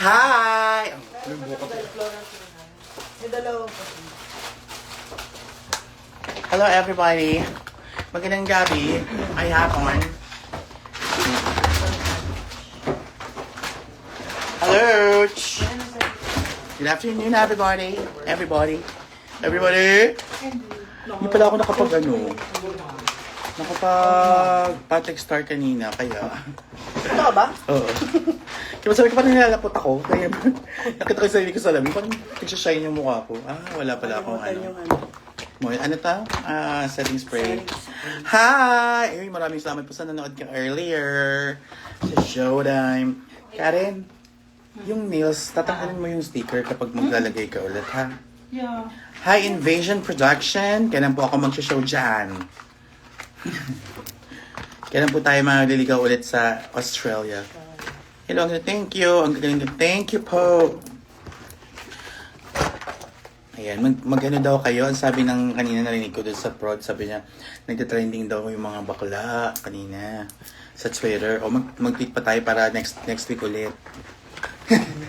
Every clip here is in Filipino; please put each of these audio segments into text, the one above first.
Hi! Hello everybody. Magandang gabi. Ay hapon. Hello. Good afternoon everybody. Everybody. Hindi pala ako nakapag start kanina kaya. Ito ka ba? Oo. Kaya sabi ko parang nilalapot ako. Kaya nakita ko yung sarili ko sa lamin. Parang nagsashine yung mukha ko. Wala pala akong ano ta? Setting spray. Hi! Ay, maraming salamat po sa nanood ka earlier. Sa Showtime. Karen, yung nails, tatanggalin mo yung sticker kapag maglalagay ka ulit, ha? Yeah. Hi, Invasion Production. Kailan po ako mag-show dyan? Kailan po tayo maliligaw ulit sa Australia? Hello, thank you. Ang galing, thank you po. Ayan, mag-ano daw kayo. Ang sabi ng kanina narinig ko doon sa prod, sabi niya, nagtitrending daw yung mga bakla kanina sa Twitter. O mag-tweet pa tayo para next week ulit.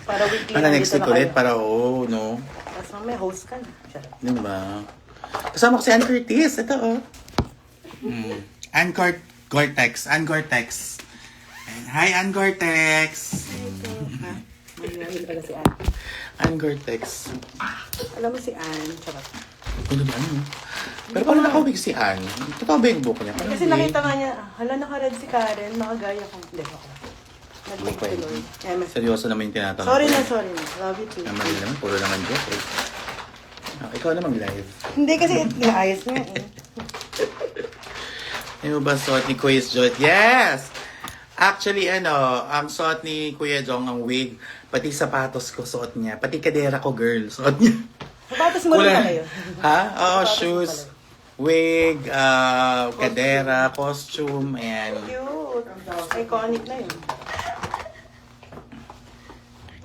Para weekly. Para next week ulit, para no? Tapos may host ka na. Diba? Kasama ko si Ann Curtis. Ito, Ann Gore-Tex. Ann Gore-Tex. Hi, Ann Gore-Tex. May pala si Ann. Ann Gore-Tex. Alam mo si Ann. Charot. Ano ba ano? Pero paano nakawig si Ann? Totoo ba yung book niya? Kasi nakita nga niya, hala naka-red si Karen, makagaya ko. Hindi ako. Nag-thank Okay. you Lord. Seryoso naman yung tinatanong. Sorry na. Love you too. Naman naman, puro naman joke. Ikaw naman live. Hindi kasi inaayos niya eh. Ano ba suot ni Kuya Jot? Yes! Actually, ang suot ni Kuya Jong, ang wig, pati sapatos ko suot niya. Pati kadera ko, girl, suot niya. Sapatos mo rin kayo. Ha? Oo, Sapatos shoes, mo wig, kadera, costume, and... Cute. Iconic na yun.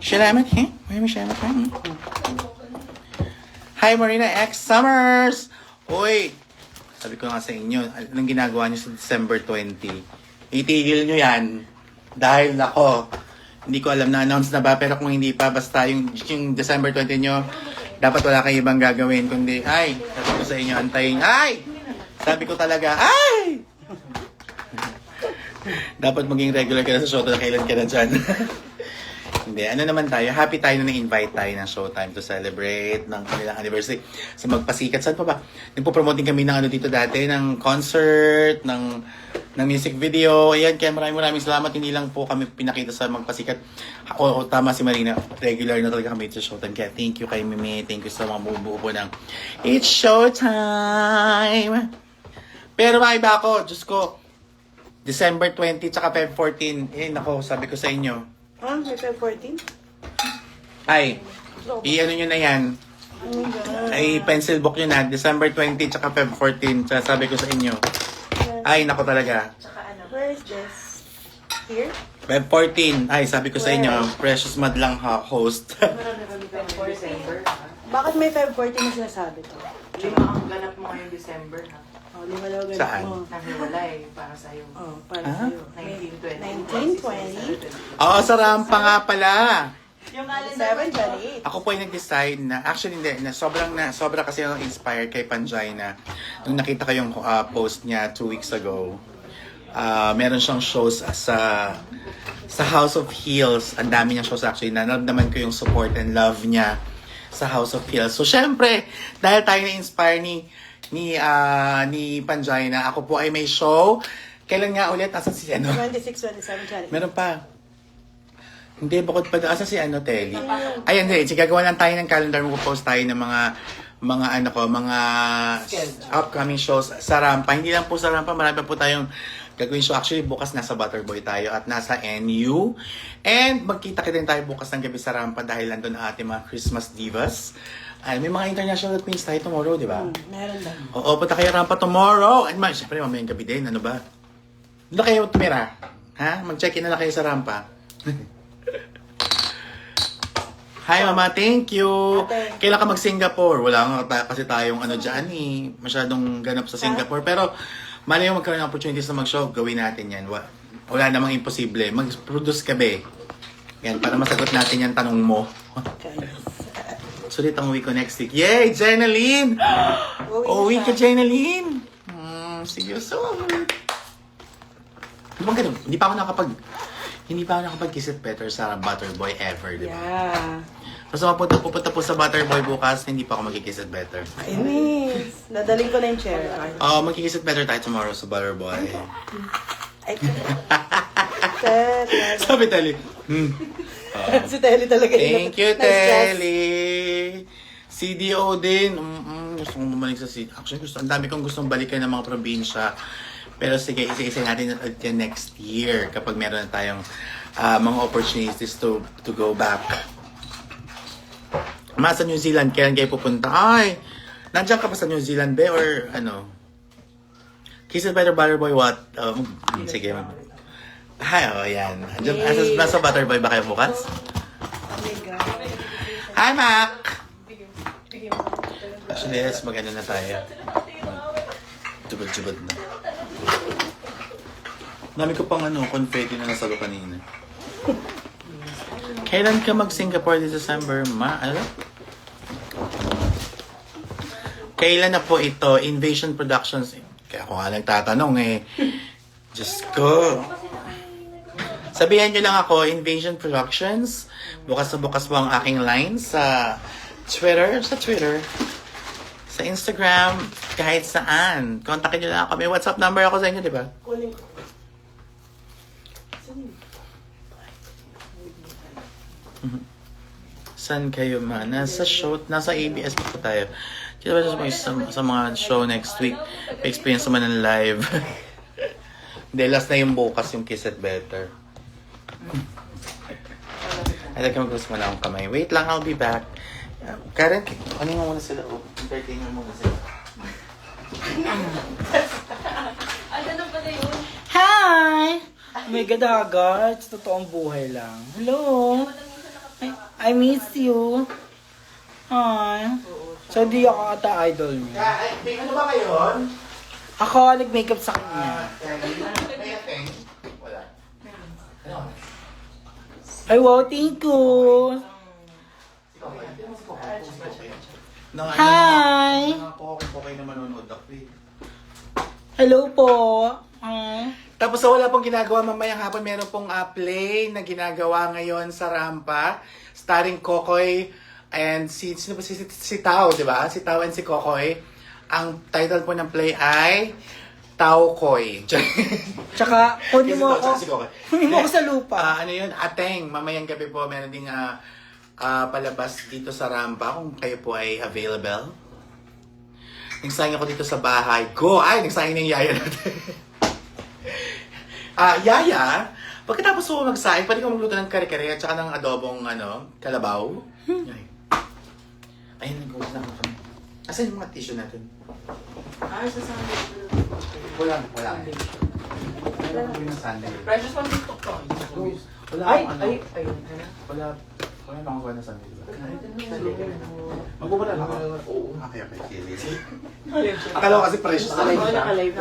Salamat, eh? May salamat, eh? Hi, Marina X Summers! Uy! Sabi ko nga sa inyo, anong ginagawa niyo sa December 20? Itigil niyo yan. Dahil ako, hindi ko alam na-announce na ba, pero kung hindi pa, basta yung December 20 nyo, dapat wala kayong ibang gagawin, kundi, sabi ko sa inyo, antayin, sabi ko talaga, dapat maging regular ka na sa show, na kailan ka na dyan. Hindi, naman tayo, happy tayo na na-invite tayo ng Showtime to celebrate ng kanilang anniversary sa Magpasikat. Saan pa ba? Nagpo-promote din kami ng dito dati, ng concert, ng music video. Ayan, kaya maraming salamat. Hindi lang po kami pinakita sa Magpasikat. O tama si Marina, regular na talaga kami sa Showtime. Kaya thank you kay Mimi, thank you sa mga bubuo po ng It's Showtime! Pero maiba ako, Diyos ko, December 20 tsaka Feb 14. Nako, sabi ko sa inyo. May Feb 14? I-ano nyo na yan. Ay, pencil book nyo na. December 20 tsaka Feb 14. Sabi ko sa inyo. Nako talaga. Where is this? Here? Feb 14. Sabi ko sa inyo. Precious Madlang host. Bakit may Feb 14 na sinasabi to? Lima ang ganap mo ngayong December, ha? Lima daw ganun Saan? mo. Nanghiwalay para sa'yo. Para sa'yo. 1920. 1920. Oo, sa rampa nga pala. Yung 7, 28. Ako po ay nag-decide na, actually hindi, sobra kasi ako inspired kay Panjay na nung nakita ko yung post niya 2 weeks ago, meron siyang shows sa House of Heels. Ang dami niyang shows actually. Naramdaman ko yung support and love niya sa House of Heels. So, syempre, dahil tayo na-inspire ni Panjay na ako po ay may show. Kailan nga ulit? Asan si 26, 27, 28. Meron pa. Hindi, bukod pa. Asan si Telly? Ayan, hindi. Gagawa lang tayo ng calendar. Mag-post tayo ng mga upcoming shows sa Rampa. Hindi lang po sa Rampa. Marami pa po tayong gagawin show. Actually, bukas nasa Butterboy tayo at nasa NU. And magkita din tayo bukas ng gabi sa Rampa dahil nandun ang ating mga Christmas divas. May mga international queens tayo tomorrow, di ba? Meron daw. Oo, punta kayo Rampa tomorrow. And syempre, mamayang gabi din. Ano ba? Doon kayo tumira. Ha? Mag-check-in na lang kayo sa Rampa. Hi, Mama. Thank you. Ate. Kailan ka mag-Singapore? Wala nga kasi tayong dyan eh. Masyadong ganap sa Singapore. Pero, mali yung magkaroon ng opportunities na mag-show. Gawin natin yan. Wala namang imposible. Mag-produce ka, be. Yan, para masagot natin yung tanong mo. Sulit ang uwi ko next week. Yay! Jenaline! Uwi ka, Jenaline! Seryoso. Di ba ganun? Hindi pa ako nakapag-kiss it better sa Butterboy ever, di ba? Yeah. So, pupunta po sa Butterboy bukas, hindi pa ako mag-kiss it better. Inis. Dadaling ko na yung chair. Mag-kiss it better tayo tomorrow sa Butterboy. Ay, Ted. Sabi tali. Si Telly talaga yun. Thank you, Na-stress. Telly. CDO din. Gusto kong bumalik sa CDO. Actually, ang dami kong gustong balikan ng mga probinsya. Pero sige, isa-isa natin yan next year kapag meron na tayong mga opportunities to go back. Sa New Zealand, kailan kayo pupunta? Ay, nandiyan ka pa sa New Zealand, be? Or ano? Kiss it by the Butterboy, what? Sige. Ay, yan. Nasa Butterboy ba kayo bukas? Oh my God. Hi, Mac! Actually, let's mag-ano na tayo. Jubad-jubad na. Dami ko pang confetti na nasalo kanina. Kailan ka mag-Singapore this December, ma? Ano? Kailan na po ito? Invasion Productions. Kaya ako nga nagtatanong eh. Diyos ko. Sabihan nyo lang ako, Invasion Productions. Bukas na bukas po ang aking line sa Twitter. Sa Instagram. Kahit saan. Kontakin nyo lang ako. May WhatsApp number ako sa inyo, di ba? Kunin ko. Saan kayo man? Nasa ABS po tayo. Kita ba sa mga show next week? Experience naman ng live. Hindi, last na yung bukas yung Kiss It Better. Ay, lagi mag-gusto mo na akong kamay. Wait lang, I'll be back. Karen, ano mo muna sila? Entertain mo muna sila. Hi! Mega dagat. Totoong buhay lang. Hello! I miss you. Hi. So, di ako ata idol niya. Ano ba ngayon? Ako, nag-makeup sa kanya. Wala. Ay, wow, thank you. Hi! Okay na manonood ako eh. Hello po. Hi. Tapos wala pong ginagawa mamayang hapon, meron pong play na ginagawa ngayon sa Rampa, starring Kokoy and sino ba si Tao, di ba? Si Tao and si Kokoy. Ang title po ng play ay Tao Koy. Tsaka, kunin mo ako. Si Kokoy. Kunin mo ako sa lupa. Ano yun? Ateng, mamayang gabi po, meron ding palabas dito sa Rampa kung kayo po ay available. Nagsayang ako dito sa bahay. Nagsayang na yung yaya natin. Yaya, pagkatapos ko magsaing, pwede ko magluto ng kare-kare at saka ng adobong kalabaw. Ayun, nag-uwas na kami. Asan yung mga tissue natin? Sa Sunday. Wala. Wala kami ng Sunday. Precious one TikTok to. Wala Ayun. Wala na akong na Sunday. Magpupala lang ako? Oo. Okay. Sige. Akala ko kasi precious na lang. Nakalive.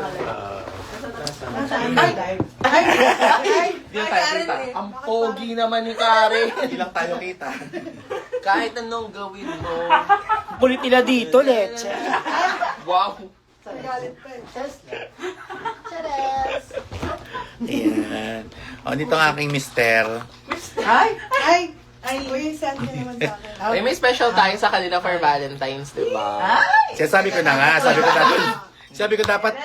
Ang pogi naman ni Karen. Ilang tayo kita. Kahit anong gawin mo. Kulit nila dito, leche. Wow. Ayan. Dito ang aking mister. Uy, saan ka naman sa akin? May special tayo sa kanila for Valentine's, di ba? Sabi ko dapat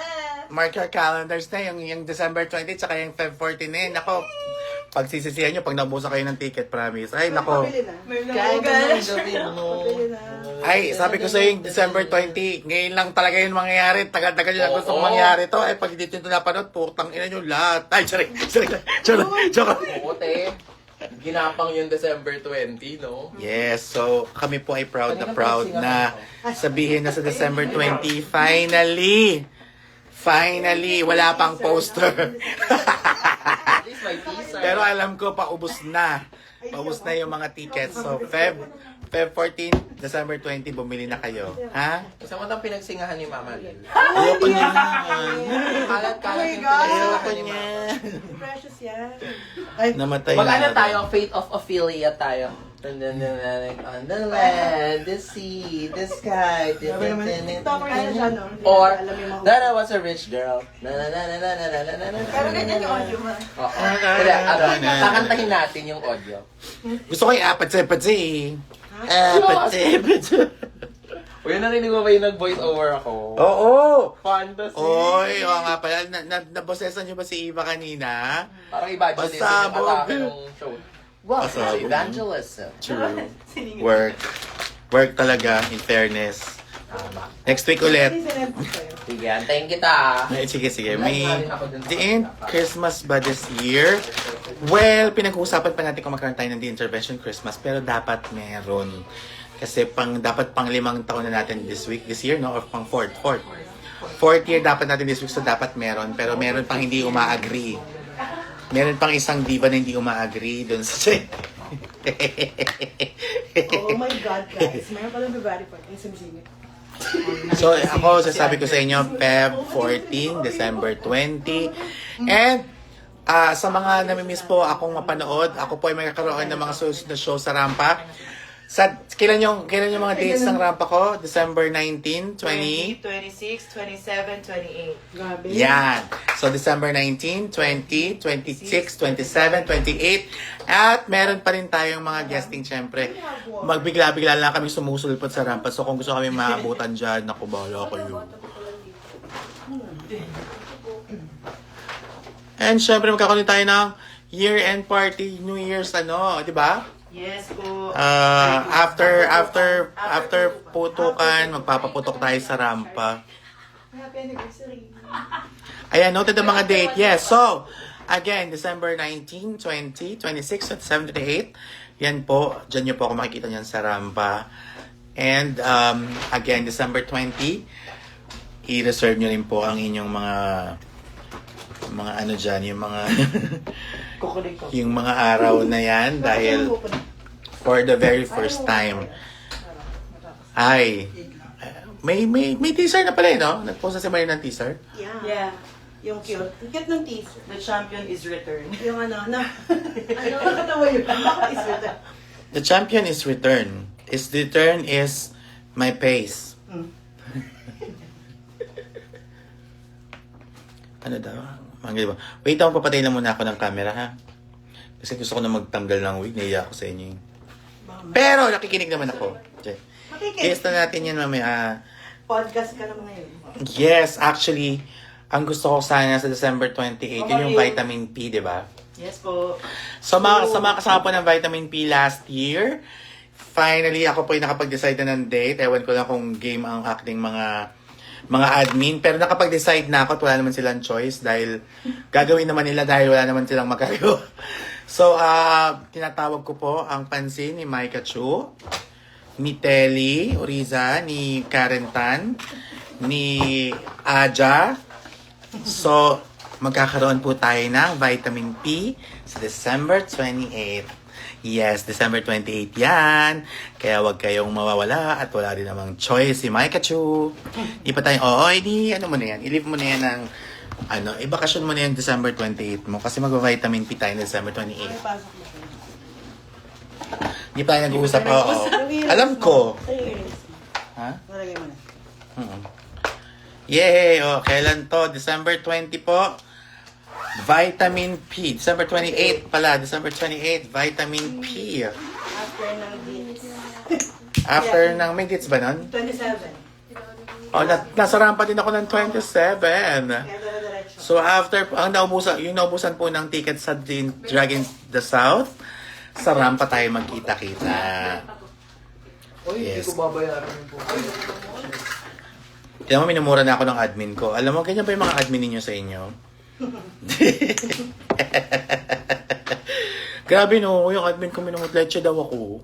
mark your calendars na yung December 20 tsaka yung Feb 14 na yun. Nako, pagsisisihan nyo pag nabusa kayo ng ticket, promise. Ay, nako. Pabili na. Kahit anong gawin mo. Pabili na. Ay, sabi ko sa yung December 20, ngayon lang talaga yun mangyayari. Tagal-tagal yun ang gusto kong mangyari to. Ay, pag dito nyo napanood, putang ina nyo lahat. Ay, sorry. Joke. Oo, te. Ginapang yung December 20, no? Yes, so kami po ay proud na sabihin na sa December 20, finally, wala pang poster. At least may teaser. Pero alam ko, paubos na. paubos na yung mga tickets. So, Feb 14, December 20, bumili na kayo. Ha? Isa mo itong pinagsingahan ni Mama Lil. Ayoko niya. Kalat-kalat yung Ayoko pinagsingahan ni niya. Mama. Precious yan. Ay, Namatay Mag-ano na. tayo? Fate of Ophelia tayo. On the land, the sea, the sky. sabi naman, TikToker na siya, no? Hindi Or, natin alam yung mga- that I was a rich girl. Na na na na na na na na na. Pero ganyan yung audio mo. Oo. Kaya, kakantahin natin yung audio. Gusto ko yung apatse-patse. Apatse-patse. Uy, narinig mo ba yung nag-voice over ako? Oo. Fantasy. Oy, oo nga pala. Nabosesan niyo ba si Eva kanina? Parang evangelism yung Pasabog. atake ng show. Wow, Pasabog. evangelism. True. Work. Work talaga, in fairness. Tama. Next week ulit. Hindi sinend ko sa'yo. Sige, antayin kita. Sige. May the Christmas ba this year? Well, pinag-uusapan pa natin kung magkaroon tayo ng intervention Christmas, pero dapat meron. Kasi dapat pang 5 taon na natin this year, no? Or pang fourth year dapat natin this week, so dapat meron. Pero meron pang hindi uma-agree. Meron pang isang diva na hindi uma-agree dun sa... Oh my God, guys. Mayroon pala February 14, sumisingit. So, ako, sasabi ko sa inyo, Feb 14, December 20. And, sa mga namimiss po akong mapanood, ako po ay magkakaroon ng mga susunod na show sa Rampa. Kailan yung mga dates ng Rampa ko? December 19, 20? 26, 27, 28. Grabe. Yan. So, December 19, 20, 26, 27, 28. At meron pa rin tayong mga guesting, syempre. Magbigla-bigla lang kami sumusulpot sa Rampa. So, kung gusto kami maabutan dyan, naku, bahala kayo. And syempre, magkakaroon tayo ng year-end party, New Year's, di ba? Yes po. After putukan, magpapaputok tayo sa Rampa. Happy anniversary. Ayan, noted ang mga date. Yes, so, again, December 19, 20, 26, 27, 28. Yan po, dyan nyo po ako makikita niyan sa Rampa. And, again, December 20, i-reserve nyo rin po ang inyong mga ano dyan, yung mga yung mga araw na yan dahil for the very first time ay may teaser na pala no? Nag-post na si Maria ng teaser. Yeah. Yung cute. Yung cute ng teaser. The champion is returned. Yung ano, nakakatawa yun. Bakit is it? The champion is return. The return is my pace. Ano daw? Wait ako, papatay lang muna ako ng camera, ha? Kasi gusto ko na magtanggal ng wig. Naiya ako sa inyo. Pero, nakikinig naman ako. Yes na natin yan mamaya. Podcast ka naman ngayon. Yes, actually, ang gusto ko sana sa December 28, yun yung vitamin P, di ba? Yes po. So, sa mga kasama po ng vitamin P last year, finally, ako po ay nakapag-decide na ng date. Ewan ko lang kung game ang acting mga admin, pero nakapag-decide na ako at wala naman silang choice dahil gagawin naman nila dahil wala naman silang magagawa. So, tinatawag ko po ang pansin ni Micah Chu, ni Telly Oriza, ni Karen Tan, ni Aja. So, magkakaroon po tayo ng vitamin P sa December 28. Yes, December 28 yan. Kaya wag kayong mawawala at wala rin namang choice si Micah Chu. Di pa tayo, ano mo na yan. I-leave mo na yan ng, i-bakasyon mo na yung December 28 mo kasi mag-vitamin P tayo December 28. Pasok mo siya. Di pa tayo nag-uusap, oo. Alam ko. Sa earrings mo. Ha? Nalagay mo na. Yay! Kailan to? December 20 po. Vitamin P. December 28 pala. December 28, Vitamin P. After ng dates. After ng, may dates ba nun? 27. Nasa rampa din ako ng 27. Kaya dala-diretso. So after, yung naubusan po ng ticket sa Dragon the South, sa rampa tayo magkita-kita. Uy, Yes. hindi ko babayaran yung po. Kaya mo, minumura na ako ng admin ko. Alam mo, ganyan ba yung mga admin ninyo sa inyo? Grabe no, yung admin ko minumutleche daw ako.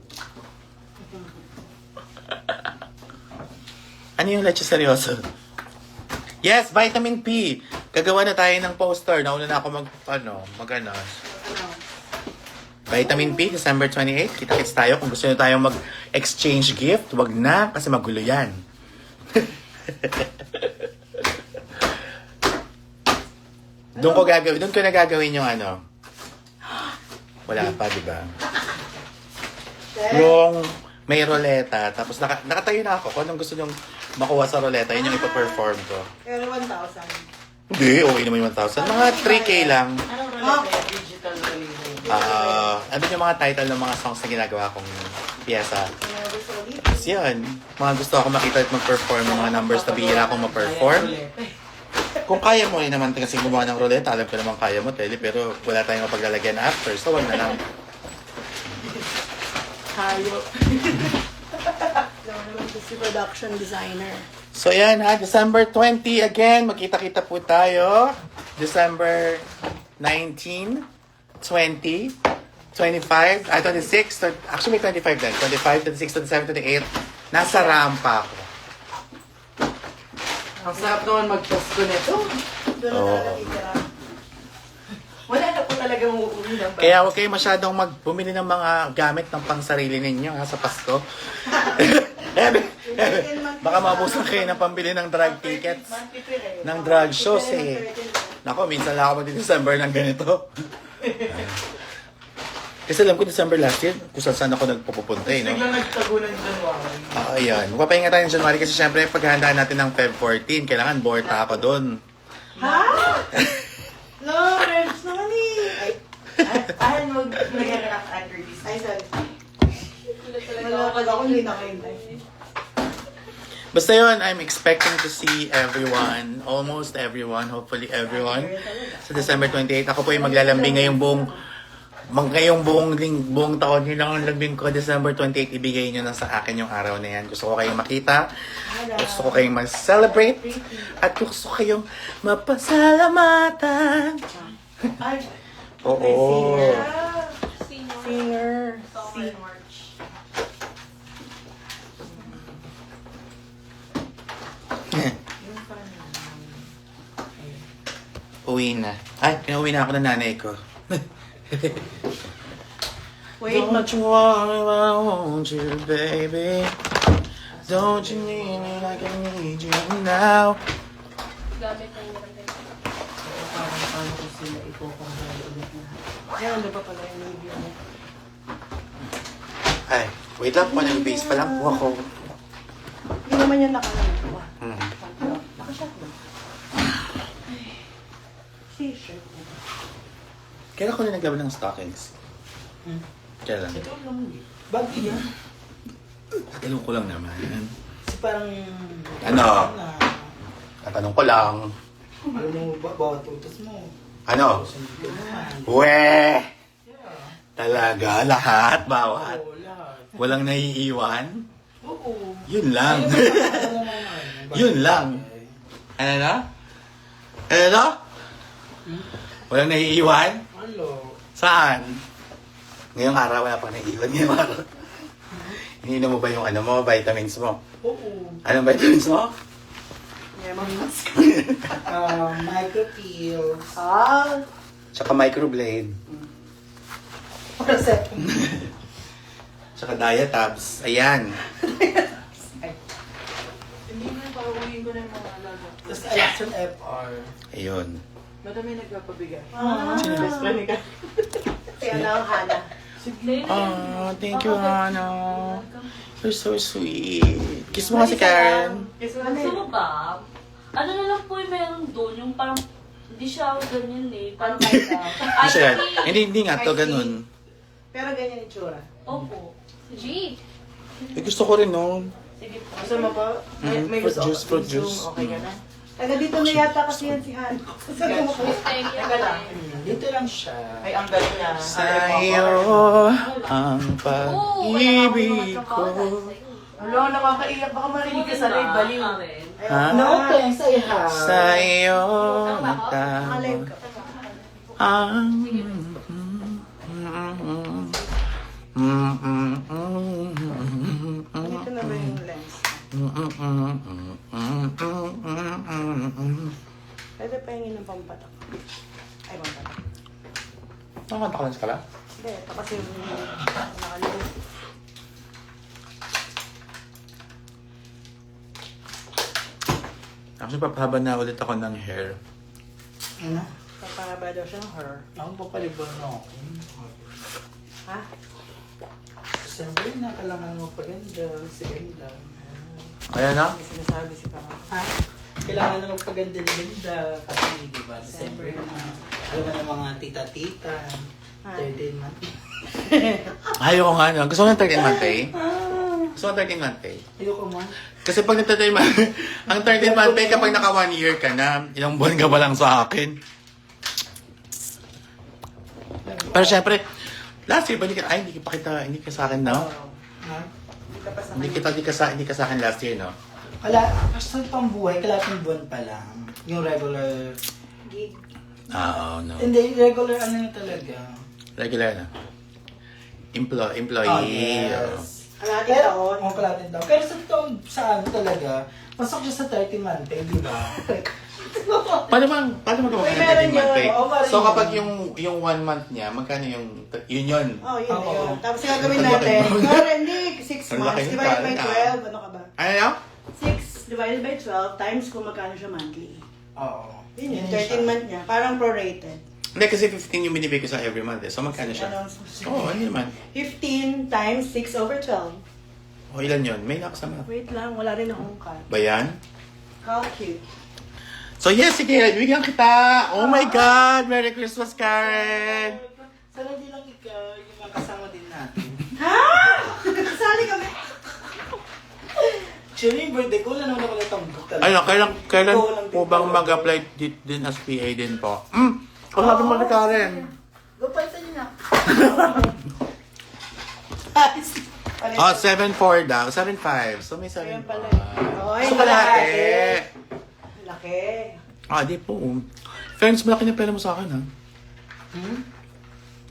Ano yung leche seryoso? Yes, vitamin P. Gagawa na tayo ng poster. Nauna na ako mag-ano. Vitamin P, December 28. Kita-kits tayo. Kung gusto nyo tayong mag-exchange gift, wag na kasi magulo yan. Doon ko na gagawin yung ano. Wala pa, di ba? Yung may roleta, tapos nakatayo na ako. Kung anong gusto nyong makuha sa roleta, yun yung ipaperform ko. Pero 1,000. Hindi, okay naman yung 1,000. Mga 3K lang. Anong rolete? Digital rolete. Ano yung mga title ng mga songs na ginagawa kong piyesa? Tapos yun, mga gusto ako makita at mag-perform ng mga numbers na bihira akong ma-perform. Kung kaya mo naman kasi gumawa ng roleta, alam ko naman kaya mo, Teli, pero wala tayong mapaglalagyan after, so wag na lang. Hayop. Alam naman ito si production designer. So yan ha, December 20 again, magkita-kita po tayo. December 19, 20, 25, 26, actually may 25 din. 25, 26, 27, 28. Nasa rampa ako. Ang sarap naman mag-post ko nito. Doon na Oo. talaga titira. Wala na po talaga uuwi ng bahay. Kaya huwag kayo masyadong bumili ng mga gamit ng pangsarili ninyo ha, sa Pasko. Baka maubusan kayo ng pambili ng drug tickets, ng drug shows eh. Nako, minsan lang ako mag-December ng ganito. Kasi alam ko December last year, kung saan ako nagpupunta eh, no? Biglang nagtago ng January. Ayan. Magpapahinga tayo ng January kasi syempre paghahandaan natin ng Feb 14, kailangan borta ako doon. Ha? No, friends naman eh. Ay, Ahan mo, nagyari na under this. ay, sorry. Malapag ako, hindi nakahintay. Basta yun, I'm expecting to see everyone, almost everyone, hopefully everyone, sa December 28. Ako po yung maglalambing ngayong buong taon. Yun lang ang lambing ko, December 28, ibigay nyo na sa akin yung araw na yan. Gusto ko kayong makita, gusto ko kayong mag-celebrate, at gusto ko kayong mapasalamatan. Ay, Oo. Singer. Uwi na. Ay, pinauwi na ako ng nanay ko. Wait, Don't you want me, I want you, baby. Don't you need me like I need you now? paano ko sila ipocompare ulit na. Ayun, ano pa pala yung review mo? Ay, wait lang po. Nag-base pa lang po ako. Hindi naman yan nakalaman. Hmm. Nakashot ba? T-shirt. Kailan ko na naglaban ng stockings? Kailan? Ito lang eh. Bagay yan. Tatanong ko lang naman. Kasi parang... Ano? Na, Tatanong ko lang. alam mo ba, bawat utos mo. Ano? Sundin ka naman. Weh! Yeah. Talaga? Lahat? Bawat? Oo, lahat. Walang naiiwan? Oo. Yun lang. Alam mo naman. Yun lang. Ano na? Ano na? Walang naiiwan? Ano? Saan? Ngayong araw wala pa naiiwan. Ngayong araw. Iniinom mo ba yung ano mo, vitamins mo? Oo. Anong vitamins mo? Mask. Micropills. Ah, Tsaka microblade. para sa... Tsaka diatabs. Ayan. Hindi na pa uwiin ko na yung mga alaga. Tapos Alaxon FR. Ayun. Madami nagpapabigay. Ah, Best friend ni ka. kaya na ang Hana. Oh, thank you, Hana. You're so sweet. Kiss mo nga si Karen. Gusto mo ba? Ano na lang po yung meron doon, yung parang, hindi siya ganyan eh, parang Hindi siya. Hindi nga to, ganun. Pero ganyan yung tsura. Opo. G. Eh, gusto ko rin noon. Sige po. Gusto mo pa? May Fruit gusto juice, ako. fruit juice. Okay ka na? Taga dito na yata kasi yan si Han. Teka lang. Dito lang siya. Ay, ang galing niya. Sa'yo ang pag-ibig ko. Wala, nakakaiyak. Baka marinig ka sa live. Baliw. Ha? No thanks, I have. Sa'yo Nakalive ka. ang... Dito na ba yung lens? Pwede pa hingin ng pampatak. Ay, pampatak. Nakakanta ka lang sa kala? Hindi, ito kasi yung nakalagay. Actually, papahaba na ulit ako ng hair. Ano? Papahaba daw siya ng hair. Ako papalibang na ako. Ha? Siyempre na, kailangan mo paganda. Sige lang. Ayan na. May sinasabi si Kama. Ha? Kailangan na magpaganda ng ganda. Kasi, di ba, December na. Alam mo ng mga tita-tita. 13 month. Ayaw ko nga, no? Gusto ko ng 13-month pay? Gusto ko ng 13-month pay? Ayoko man. Kasi pag nagtatrain ang 13-month pay kapag naka 1 year ka na, ilang buwan ka pa lang sa akin. Pero syempre, last year ba hindi ka sa akin, no? Ha? Hindi ka pa sa Hindi ka sa akin last year, no? Wala, sa pambuhay, kalating buwan pa lang. Yung regular. gig. Oo, no. Hindi, regular ano na talaga. Regular na. Employee. yes. Kalating Pero, taon. kalating taon. Pero sa taon, sa ano talaga, pasok siya sa 30 month pay, di ba? Paano magkawag Uy, ng meron 13-month pay? yun. Oo, meron So yun. kapag yung 1 month niya, magkano yung, yun? Oh, yun na Oo. yun. Tapos gagawin Ang laki natin. nun. Sorry, hindi. 6 Ang laki months. nun, Divided by parang, 12. Ano ka ba? Ano na? 6 divided by 12 times kung magkano siya monthly. Oo. Yun yun. siya. 13 month niya. Parang prorated. Hindi, kasi 15 yung binibigay ko sa every month eh. So magkano siya? Ano? Oo, ano naman? 15 times 6 over 12. O ilan yun? May nakasama. Wait lang, wala rin akong cut. Ba yan? Calculate. So yes, sige, bigyan kita! Oh my God! Merry Christmas, Karen! Sana di lang ikaw, yung mga kasama din natin. Ha? Kasali kami. Actually, yung birthday ko, wala naman ako natambok talaga. Ano, kailan Ikaw lang po din bang talaga. mag-apply din as PA din po? Sabi mo na Karen. Gupalitan niyo na. Oh, 7.4 daw. 7.5. So may 7.5. Ayun pala. Oy, So kalahati. Laki. Ah, di po. Friends, malaki na pera mo sa akin, ha?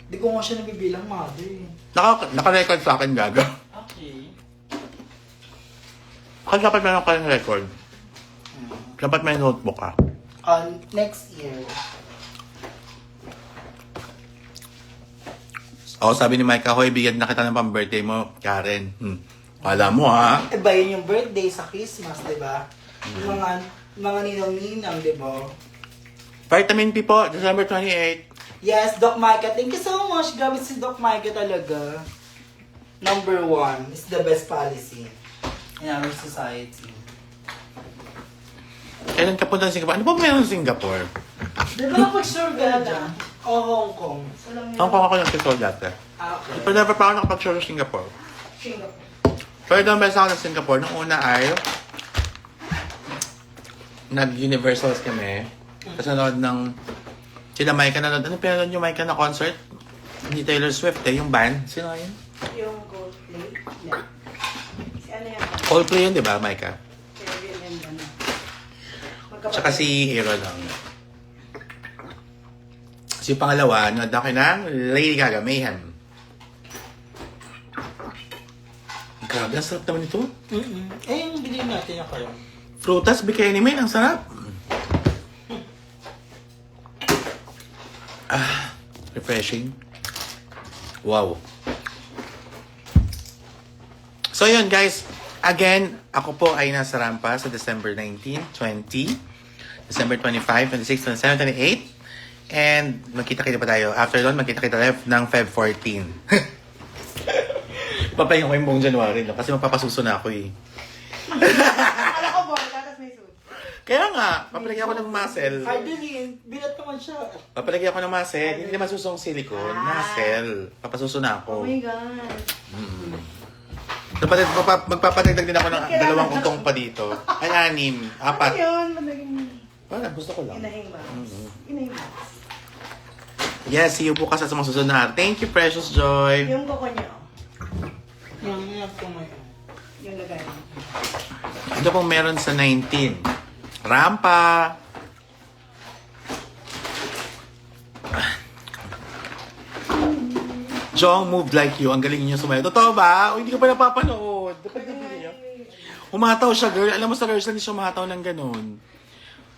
Di ko nga siya nabibilang, mother. Naka-record sa akin, gaga. Okay. Kasi dapat meron ka ng record. Dapat may notebook ka. Next year. Oh, sabi ni Micah, hoy, bigyan na kita ng pang-birthday mo, Karen. Wala mo, ha? Iba yun yung birthday sa Christmas, di ba? Yung mga ninang-ninang, di ba? Vitamin P po, December 28. Yes, Doc Micah. Thank you so much. Grabe si Doc Micah talaga. Number 1 is the best policy in our society. Kailan ka punta sa Singapore? Ano ba meron sa Singapore? Di ba napag-sure ka na dyan? O Hong Kong? Hong Kong ako nag-sisol dati. Okay. Pero never pa ako nakapag-show sa Singapore. Singapore. Pero doon beses ako ng Singapore. Nung una ay nag-Universals kami. Tapos nanood ng sila Micah nanood. Ano pinanood yung Micah na concert? Ni Taylor Swift eh, yung band. Sino nga yun? Yung Coldplay. Yeah. Si ano yan? Coldplay yun, di ba, Micah? Kevin and ano. Tsaka si Hero lang. So yung pangalawa, nanood ako ng Lady Gaga, Mayhem. Grabe, ang sarap naman ito. Eh, yung bilhin natin yung kayo. Frutas, bikini man, ang sarap. Refreshing. Wow. So yun guys, again, ako po ay nasa Rampa sa December 19, 20, December 25, 26, 27, 28. And magkita-kita pa tayo. After doon, magkita-kita live ng Feb 14. Papahinga ko yung buong January, no? Kasi magpapasuso na ako eh. Akala ko boy, tapos may suit. Kaya nga, papalagyan ako ng muscle. Cardeline, bilat naman siya. Papalagyan ako ng muscle. Hindi naman susong silicone. Muscle. Papasuso na Oh ako. my God. Magpapadagdag din ako ng 2 untong pa dito. Ay, 6. 4. Ano yun? Naging Wala, gusto ko lang. inahing box. Inahing box. Yes, see you bukas sa mga susunod na. Thank you, Precious Joy. Yung koko niyo. Yung kumain. Yung lagay. Ito pong meron sa 19. Rampa. Jong moved like you. Ang galing niyo sumayo. Totoo ba? O hindi ko pa napapanood. Dapat nabili niyo. Humataw siya, girl. Alam mo sa girls lang siya humataw ng ganun.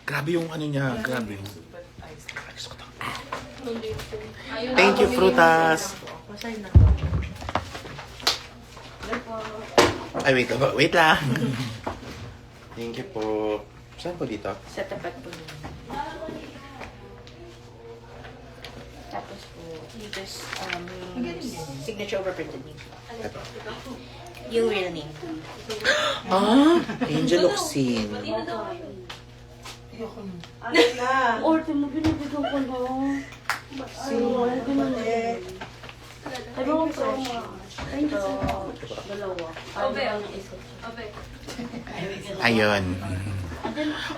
Grabe yung ano niya. Grabe. Ayun. Thank you, Frutas. Masaya na to. Ay, wait lang. Thank you po. Saan po dito? Sa tapat po niya. Tapos po, this signature overprinted name. Ito. Yung real name. Ah, Angel Oxin. Alis na. Orte mo, binibigyan ko na. Ay, ganun. Ay, mga po. Ay, ito. Dalawa. Ay, ang isa. Ayun.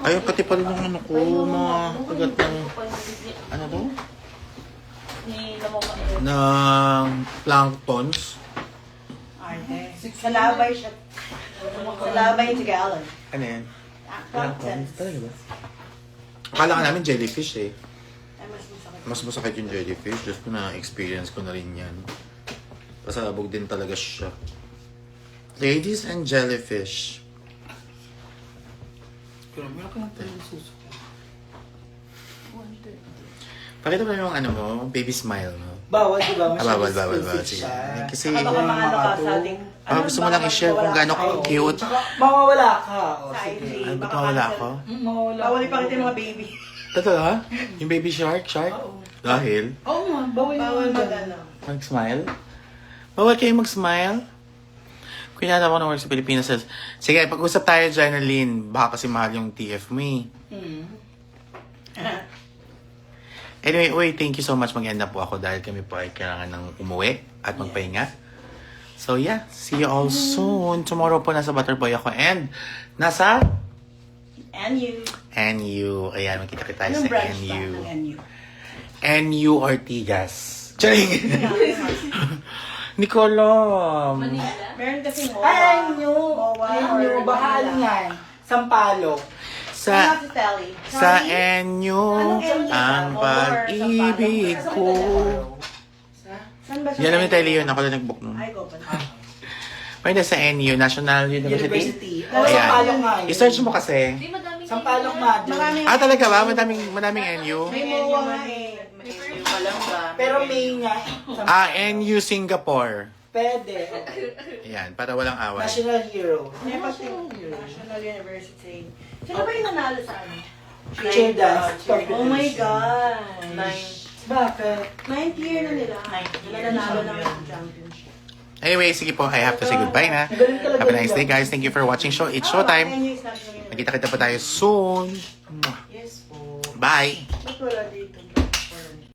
Ayun, pati pala ng ano ko, mga kagat ng, ano to? Ni Lamang Ng planktons. Arte. Salabay siya. Salabay si Alan. Ano yan? Plankton. Talaga ba? Akala ka namin jellyfish eh. Ay, mas masakit. Mas masakit yung jellyfish. Just ko na-experience ko na rin yan. Pasabog din talaga siya. Ladies and jellyfish. Pero meron ka lang tayo suso. Pakita mo yung ano mo, baby smile mo. Bawal, di ba? Bawal. Masyadong Sige. siya. Kasi, Baka mga ano ka sa ating... gusto mo lang i-share kung gaano ka cute. Tsaka, mawawala ka. O, Sa sige. IG. Ano, ba't Baka mawala cancel. ako? Mawawala Bawal ka. ipakita yung mga baby. Totoo ha? Yung baby shark? Oo. Dahil? Oo nga, bawal Bawal yung mag ganun. ano. Mag-smile? Bawal kayo mag-smile? Kunyata ko ng work sa Pilipinas. Sige, pag-usap tayo, Janeline. Baka kasi mahal yung TF mo eh. Anyway, uy, thank you so much. Mag-end na po ako dahil kami po ay kailangan ng umuwi at magpahinga. So yeah, see you all soon. Tomorrow po nasa Butterboy ako and nasa And you. NU. Ayan, makita kita tayo Anong sa branch ba NU. ng NU? NU Ortigas. Charing! Hindi ko alam. Meron kasi MOA. Ay, nyo. MOA Ay, or nyo. Bahal Manila. yan. Sampalok. Sa Ano si Sally? sa NU Anong NU ba? ang MOA or pag-ibig Sampaloc? ko. Saan ba siya? Yan namin tayo Leon. Ako lang nag-book nun. Ay, go pa. Pwede sa NU, National University. University. O, Ayan. Sampalok nga yun. I-search mo kasi. Sampalok nga doon. Maraming... Talaga ba? Madaming NU? May MOA nga eh. Pero may nga. NU Singapore. Pwede. Ayan, para walang away. National Hero. May pati National University. Sino ba yung nanalo sa ano? Cheer dance. Oh my God. Bakit? 9th year na nila. Nila nanalo ng championship. Anyway, sige po. I have to say goodbye na. Galing talaga Have a nice nila. day, guys. Thank you for watching show. It's showtime. NU is National University. Nakita-kita pa tayo soon. Yes po. Bye! Ba't wala dito?